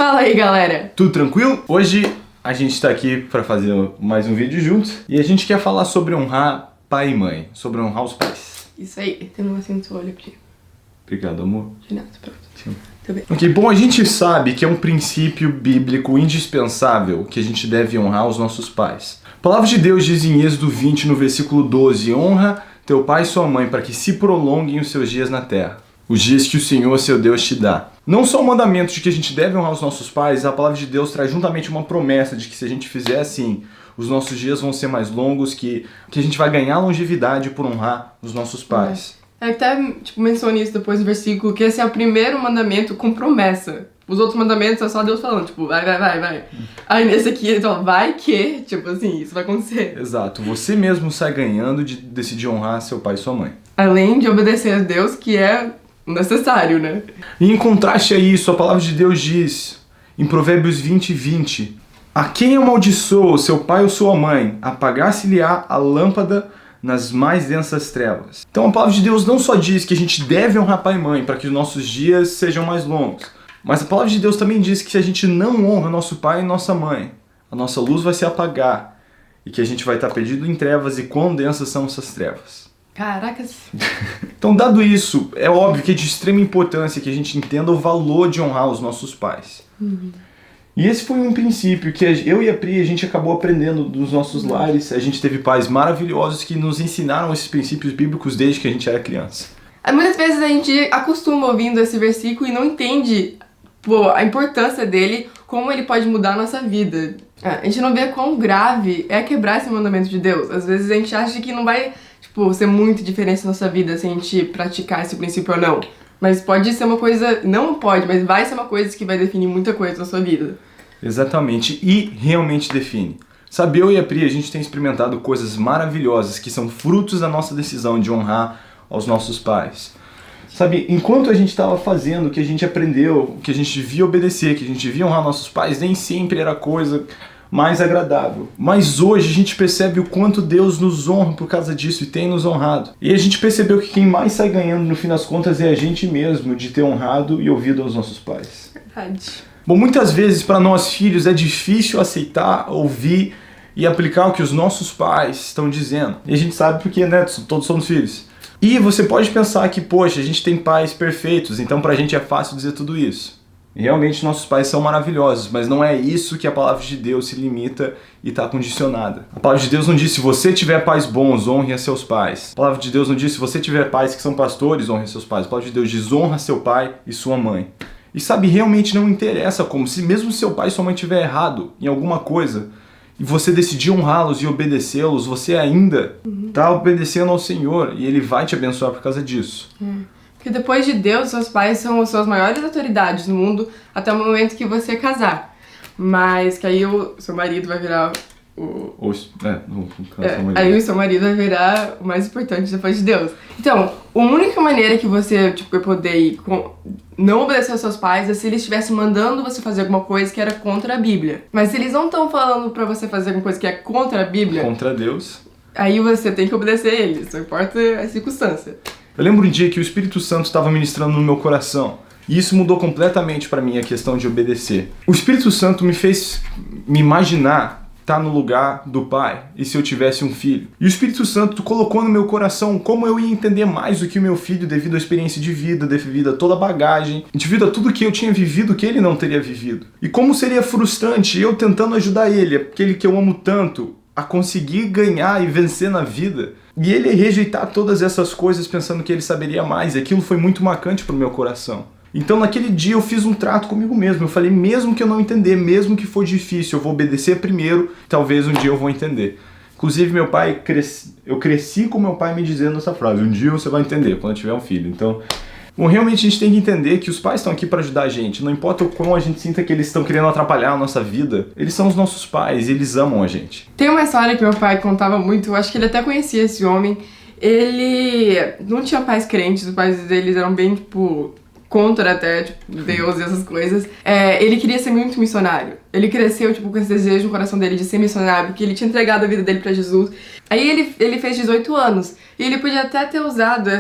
Fala aí, galera! Tudo tranquilo? Hoje a gente tá aqui pra fazer mais um vídeo juntos e a gente quer falar sobre honrar pai e mãe, sobre honrar os pais. Isso aí, tem um negocinho no seu olho aqui. Obrigado, amor. De nada, pronto. Sim. Tá bem. Ok, bom, a gente sabe que é um princípio bíblico indispensável que a gente deve honrar os nossos pais. A palavra de Deus diz em Êxodo 20, no versículo 12, honra teu pai e sua mãe para que se prolonguem os seus dias na terra, os dias que o Senhor, seu Deus, te dá. Não só o mandamento de que a gente deve honrar os nossos pais, a palavra de Deus traz juntamente uma promessa de que se a gente fizer assim, os nossos dias vão ser mais longos, que a gente vai ganhar longevidade por honrar os nossos pais. É que até menciona isso depois no versículo, que esse é o primeiro mandamento com promessa. Os outros mandamentos é só Deus falando, tipo, vai. Aí nesse aqui ele fala, vai que, tipo assim, isso vai acontecer. Exato, você mesmo sai ganhando de decidir honrar seu pai e sua mãe. Além de obedecer a Deus, que é necessário, né? E em contraste a isso, a palavra de Deus diz, em Provérbios 20, 20, a quem amaldiçoou seu pai ou sua mãe, apagar-se-lhe-á a lâmpada nas mais densas trevas. Então a palavra de Deus não só diz que a gente deve honrar pai e mãe para que os nossos dias sejam mais longos, mas a palavra de Deus também diz que se a gente não honra nosso pai e nossa mãe, a nossa luz vai se apagar e que a gente vai estar perdido em trevas, e quão densas são essas trevas. Caracas. Então, dado isso, é óbvio que é de extrema importância que a gente entenda o valor de honrar os nossos pais. E esse foi um princípio que eu e a Pri, a gente acabou aprendendo dos nossos lares. A gente teve pais maravilhosos que nos ensinaram esses princípios bíblicos desde que a gente era criança. Muitas vezes a gente acostuma ouvindo esse versículo e não entende a importância dele, como ele pode mudar a nossa vida. A gente não vê quão grave é quebrar esse mandamento de Deus. Às vezes a gente acha que não vai ser muito diferente na nossa vida se a gente praticar esse princípio ou não. Mas pode ser uma coisa, não pode, mas vai ser uma coisa que vai definir muita coisa na sua vida. Exatamente, e realmente define. Sabe, eu e a Pri, a gente tem experimentado coisas maravilhosas que são frutos da nossa decisão de honrar aos nossos pais. Sabe, enquanto a gente estava fazendo o que a gente aprendeu, o que a gente devia obedecer, que a gente devia honrar nossos pais, nem sempre era a coisa mais agradável. Mas hoje a gente percebe o quanto Deus nos honra por causa disso e tem nos honrado. E a gente percebeu que quem mais sai ganhando no fim das contas é a gente mesmo de ter honrado e ouvido aos nossos pais. Verdade. Bom, muitas vezes para nós filhos é difícil aceitar, ouvir e aplicar o que os nossos pais estão dizendo. E a gente sabe porque, né, todos somos filhos. E você pode pensar que, poxa, a gente tem pais perfeitos, então pra gente é fácil dizer tudo isso. E realmente nossos pais são maravilhosos, mas não é isso que a palavra de Deus se limita e está condicionada. A palavra de Deus não diz, se você tiver pais bons, honre a seus pais. A palavra de Deus não diz, se você tiver pais que são pastores, honre a seus pais. A palavra de Deus diz, honra seu pai e sua mãe. E sabe, realmente não interessa como, se mesmo seu pai e sua mãe tiver errado em alguma coisa, e você decidir honrá-los e obedecê-los, você ainda está obedecendo ao Senhor e Ele vai te abençoar por causa disso. Porque depois de Deus, seus pais são as suas maiores autoridades no mundo até o momento que você casar. Mas que aí o seu marido vai virar aí o seu marido vai virar o mais importante depois de Deus. Então, a única maneira que você vai poder não obedecer aos seus pais é se eles estivessem mandando você fazer alguma coisa que era contra a Bíblia. Mas se eles não estão falando pra você fazer alguma coisa que é contra a Bíblia, contra Deus, aí você tem que obedecer eles, não importa a circunstância. Eu lembro um dia que o Espírito Santo estava ministrando no meu coração. E isso mudou completamente para mim a questão de obedecer. O Espírito Santo me fez me imaginar estar no lugar do pai, e se eu tivesse um filho. E o Espírito Santo colocou no meu coração como eu ia entender mais do que o meu filho devido à experiência de vida, devido a toda a bagagem, devido a tudo que eu tinha vivido que ele não teria vivido. E como seria frustrante eu tentando ajudar ele, aquele que eu amo tanto, a conseguir ganhar e vencer na vida, e ele rejeitar todas essas coisas pensando que ele saberia mais. E aquilo foi muito marcante para o meu coração. Então naquele dia eu fiz um trato comigo mesmo. Eu falei, mesmo que eu não entender, mesmo que for difícil, eu vou obedecer primeiro, talvez um dia eu vou entender. Inclusive eu cresci com meu pai me dizendo essa frase, um dia você vai entender, quando tiver um filho. Então, realmente a gente tem que entender que os pais estão aqui para ajudar a gente. Não importa o quão a gente sinta que eles estão querendo atrapalhar a nossa vida, eles são os nossos pais e eles amam a gente. Tem uma história que meu pai contava muito, eu acho que ele até conhecia esse homem. Ele não tinha pais crentes, os pais deles eram bem, contra até, tipo, Deus e essas coisas. Ele queria ser muito missionário. Ele cresceu, tipo, com esse desejo no coração dele de ser missionário, porque ele tinha entregado a vida dele pra Jesus. Aí ele fez 18 anos. E ele podia até ter usado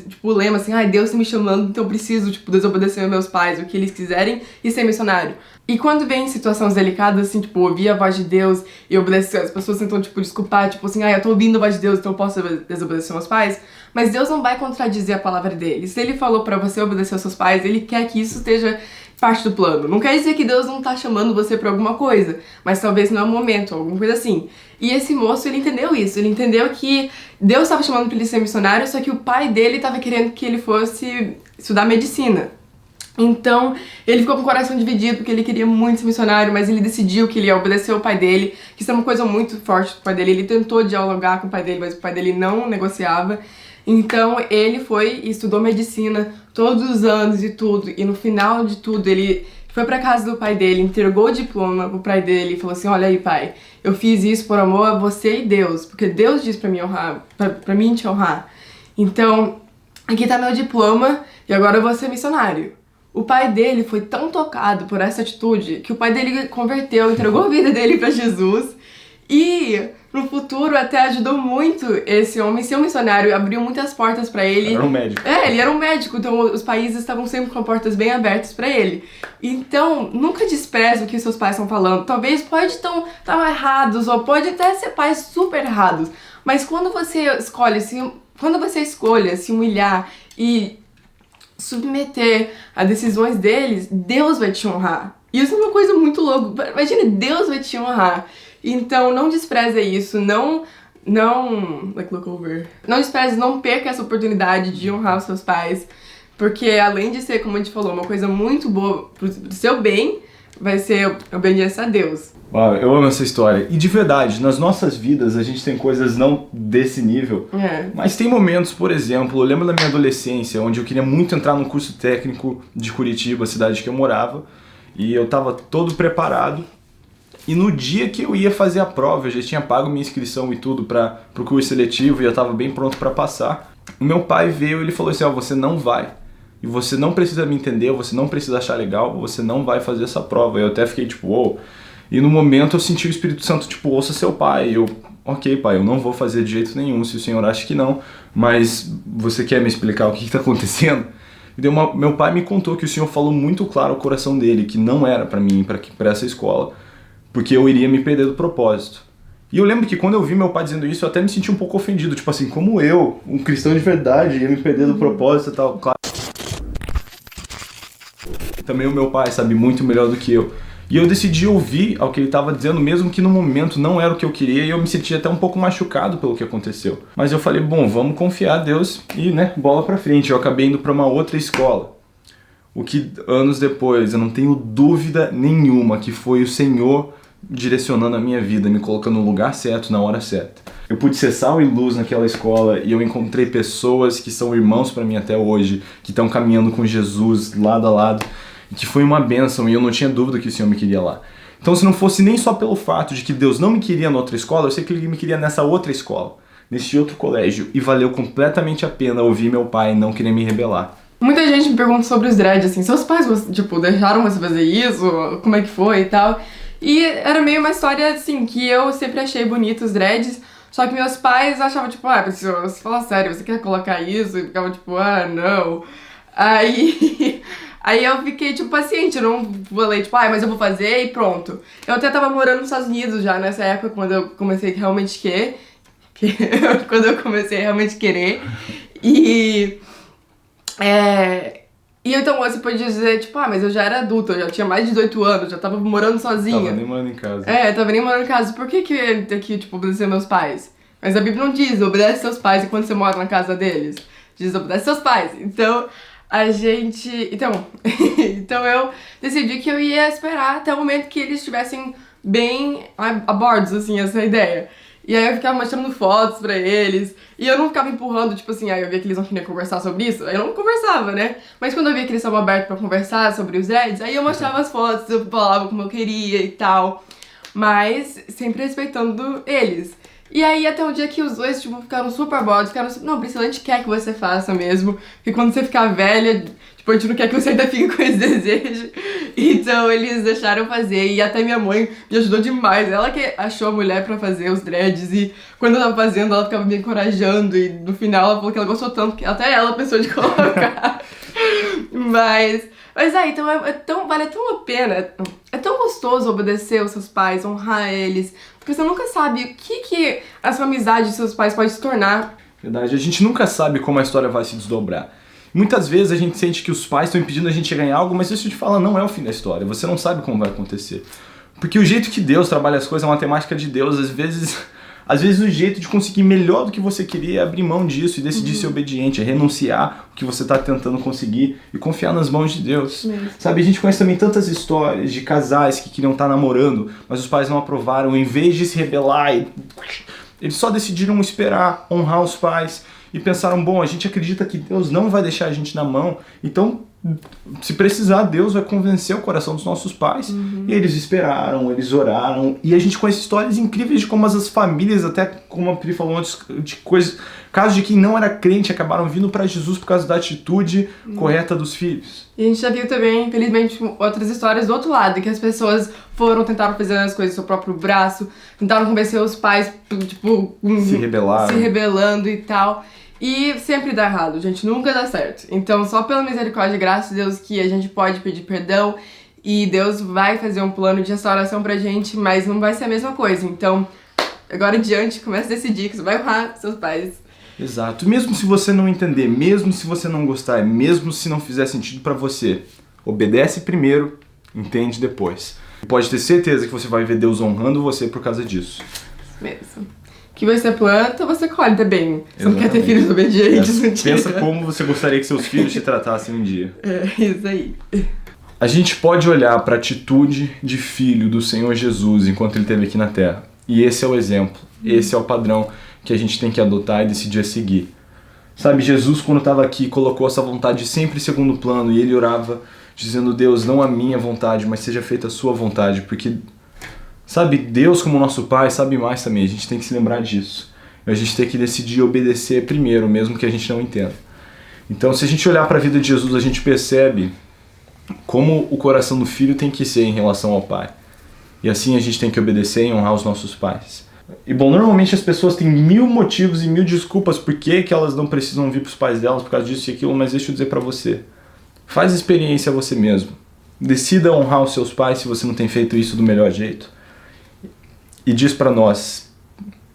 tipo, o lema assim, Deus tá me chamando, então eu preciso, tipo, desobedecer aos meus pais, o que eles quiserem, e ser missionário. E quando vem em situações delicadas, assim, tipo, ouvir a voz de Deus e obedecer, as pessoas tentam, tipo, desculpar, tipo assim, eu tô ouvindo a voz de Deus, então eu posso desobedecer aos meus pais. Mas Deus não vai contradizer a palavra dele. Se ele falou pra você obedecer aos seus pais, ele quer que isso esteja parte do plano. Não quer dizer que Deus não tá chamando você pra alguma coisa, mas talvez não é o momento, alguma coisa assim. E esse moço, ele entendeu isso. Ele entendeu que Deus estava chamando pra ele ser missionário, só que o pai dele estava querendo que ele fosse estudar medicina. Então, ele ficou com o coração dividido, porque ele queria muito ser missionário, mas ele decidiu que ele ia obedecer ao pai dele, que isso é uma coisa muito forte do pai dele. Ele tentou dialogar com o pai dele, mas o pai dele não negociava. Então, ele foi e estudou medicina todos os anos e tudo, e no final de tudo, ele foi pra casa do pai dele, entregou o diploma pro pai dele e falou assim, olha aí, pai, eu fiz isso por amor a você e Deus, porque Deus disse pra mim honrar, pra mim te honrar. Então, aqui tá meu diploma e agora eu vou ser missionário. O pai dele foi tão tocado por essa atitude que o pai dele converteu, entregou a vida dele pra Jesus e no futuro até ajudou muito esse homem ser um missionário, abriu muitas portas pra ele. Ele era um médico. Ele era um médico, então os países estavam sempre com portas bem abertas pra ele. Então, nunca despreze o que seus pais estão falando. Talvez pode estar errados, ou pode até ser pais super errados. Mas quando você escolhe se humilhar e submeter a decisões deles, Deus vai te honrar. Isso é uma coisa muito louca. Imagina, Deus vai te honrar. Então, não despreze isso, não despreze, não perca essa oportunidade de honrar os seus pais, porque além de ser, como a gente falou, uma coisa muito boa pro seu bem, vai ser obediência a Deus. Uau, eu amo essa história. E de verdade, nas nossas vidas a gente tem coisas não desse nível, mas tem momentos, por exemplo, eu lembro da minha adolescência, onde eu queria muito entrar no curso técnico de Curitiba, a cidade que eu morava, e eu tava todo preparado. E no dia que eu ia fazer a prova, eu já tinha pago minha inscrição e tudo para o curso seletivo e eu estava bem pronto para passar. O meu pai veio e ele falou assim, você não vai. E você não precisa me entender, você não precisa achar legal, você não vai fazer essa prova. Eu até fiquei tipo, uou. E no momento eu senti o Espírito Santo, tipo, ouça seu pai. E eu, ok, pai, eu não vou fazer de jeito nenhum, se o senhor acha que não. Mas você quer me explicar o que está acontecendo? E meu pai me contou que o senhor falou muito claro ao coração dele, que não era para mim, para essa escola. Porque eu iria me perder do propósito. E eu lembro que quando eu vi meu pai dizendo isso, eu até me senti um pouco ofendido. Tipo assim, como eu, um cristão de verdade, ia me perder do propósito e tal. Claro. Também o meu pai sabe muito melhor do que eu. E eu decidi ouvir ao que ele estava dizendo, mesmo que no momento não era o que eu queria. E eu me senti até um pouco machucado pelo que aconteceu. Mas eu falei, bom, vamos confiar a Deus e, bola pra frente. Eu acabei indo pra uma outra escola. O que, anos depois, eu não tenho dúvida nenhuma que foi o Senhor direcionando a minha vida, me colocando no lugar certo, na hora certa. Eu pude ser sal e luz naquela escola e eu encontrei pessoas que são irmãos para mim até hoje, que estão caminhando com Jesus lado a lado, e que foi uma bênção e eu não tinha dúvida que o Senhor me queria lá. Então, se não fosse nem só pelo fato de que Deus não me queria na outra escola, eu sei que Ele me queria nessa outra escola, nesse outro colégio, e valeu completamente a pena ouvir meu pai não querer me rebelar. Muita gente me pergunta sobre os dreads, assim, seus pais, tipo, deixaram você fazer isso? Como é que foi e tal? E era meio uma história, assim, que eu sempre achei bonito os dreads, só que meus pais achavam, tipo, pessoal, você fala sério, você quer colocar isso? E ficava, tipo, não. Aí eu fiquei, tipo, paciente, eu não falei, tipo, mas eu vou fazer e pronto. Eu até tava morando nos Estados Unidos já nessa época, quando eu comecei realmente quando eu comecei realmente querer. E então você pode dizer, tipo, mas eu já era adulta, eu já tinha mais de 18 anos, já tava morando sozinha. Tava nem morando em casa. Tava nem morando em casa. Por que eu tenho que, tipo, obedecer meus pais? Mas a Bíblia não diz, obedece seus pais enquanto você mora na casa deles. Diz, obedece seus pais. Então, Então eu decidi que eu ia esperar até o momento que eles estivessem bem abordos, assim, essa ideia. E aí eu ficava mostrando fotos pra eles, e eu não ficava empurrando, tipo assim, eu via que eles não queriam conversar sobre isso, aí eu não conversava, né? Mas quando eu via que eles estavam abertos pra conversar sobre os dreads, aí eu mostrava as fotos, eu falava como eu queria e tal, mas sempre respeitando eles. E aí até um dia que os dois, tipo, ficaram super bodos, ficaram super... Não, Priscila, a gente quer que você faça mesmo. Porque quando você ficar velha, tipo, a gente não quer que você ainda fique com esse desejo. Então eles deixaram fazer. E até minha mãe me ajudou demais. Ela que achou a mulher pra fazer os dreads. E quando eu tava fazendo, ela ficava me encorajando. E no final ela falou que ela gostou tanto que até ela pensou de colocar. Mas então vale tão a pena. É tão gostoso obedecer os seus pais, honrar eles. Porque você nunca sabe o que a sua amizade dos seus pais pode se tornar. Verdade, a gente nunca sabe como a história vai se desdobrar. Muitas vezes a gente sente que os pais estão impedindo a gente de ganhar algo, mas isso te fala não é o fim da história. Você não sabe como vai acontecer. Porque o jeito que Deus trabalha as coisas, a matemática de Deus, às vezes o jeito de conseguir melhor do que você queria é abrir mão disso e decidir ser obediente, é renunciar o que você está tentando conseguir e confiar nas mãos de Deus. Sabe, a gente conhece também tantas histórias de casais que queriam estar namorando, mas os pais não aprovaram, em vez de se rebelar, eles só decidiram esperar, honrar os pais e pensaram, bom, a gente acredita que Deus não vai deixar a gente na mão, então se precisar, Deus vai convencer o coração dos nossos pais. E eles esperaram, eles oraram. E a gente conhece histórias incríveis de como as famílias, até como a Pri falou antes, de coisas, casos de quem não era crente acabaram vindo para Jesus por causa da atitude correta dos filhos. E a gente já viu também, infelizmente, outras histórias do outro lado, que as pessoas tentaram fazer as coisas do seu próprio braço, tentaram convencer os pais, tipo, se rebelando e tal. E sempre dá errado, gente, nunca dá certo. Então, só pela misericórdia e graça de Deus que a gente pode pedir perdão e Deus vai fazer um plano de restauração pra gente, mas não vai ser a mesma coisa. Então, agora em diante, comece a decidir que você vai honrar seus pais. Exato. Mesmo se você não entender, mesmo se você não gostar, mesmo se não fizer sentido pra você, obedece primeiro, entende depois. E pode ter certeza que você vai ver Deus honrando você por causa disso. Mesmo. Que você planta, você colhe também. Você não quer ter filhos obedientes um dia. Pensa como você gostaria que seus filhos te tratassem um dia. É, isso aí. A gente pode olhar para a atitude de filho do Senhor Jesus enquanto ele esteve aqui na Terra. E esse é o exemplo, esse é o padrão que a gente tem que adotar e decidir a seguir. Sabe, Jesus quando estava aqui colocou essa vontade sempre em segundo plano e ele orava dizendo, Deus, não a minha vontade, mas seja feita a sua vontade, porque... Sabe, Deus como nosso Pai sabe mais também, a gente tem que se lembrar disso. A gente tem que decidir obedecer primeiro, mesmo que a gente não entenda. Então, se a gente olhar para a vida de Jesus, a gente percebe como o coração do filho tem que ser em relação ao Pai. E assim a gente tem que obedecer e honrar os nossos pais. E bom, normalmente as pessoas têm 1000 motivos e 1000 desculpas por que elas não precisam vir para os pais delas por causa disso e aquilo, mas deixa eu dizer para você. Faz experiência você mesmo. Decida honrar os seus pais se você não tem feito isso do melhor jeito. E diz pra nós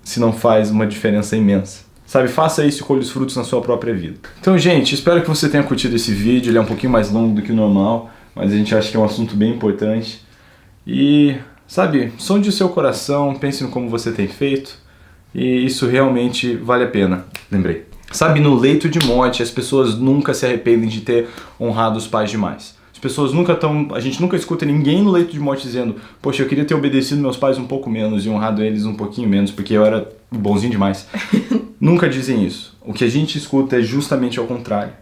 se não faz uma diferença imensa. Sabe, faça isso e colhe os frutos na sua própria vida. Então, gente, espero que você tenha curtido esse vídeo. Ele é um pouquinho mais longo do que o normal, mas a gente acha que é um assunto bem importante. E, sabe, sonde o seu coração, pense no como você tem feito. E isso realmente vale a pena, lembrei. Sabe, no leito de morte, as pessoas nunca se arrependem de ter honrado os pais demais. Pessoas a gente nunca escuta ninguém no leito de morte dizendo, poxa, eu queria ter obedecido meus pais um pouco menos e honrado eles um pouquinho menos, porque eu era bonzinho demais. Nunca dizem isso. O que a gente escuta é justamente ao contrário.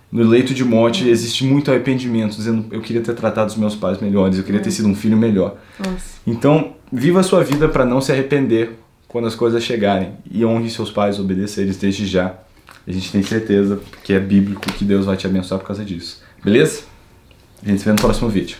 No leito de morte existe muito arrependimento, dizendo, eu queria ter tratado os meus pais melhores, eu queria ter sido um filho melhor. Nossa. Então, viva a sua vida para não se arrepender quando as coisas chegarem e honre seus pais, obedeça eles desde já. A gente tem certeza que é bíblico que Deus vai te abençoar por causa disso. Beleza? A gente se vê no próximo vídeo.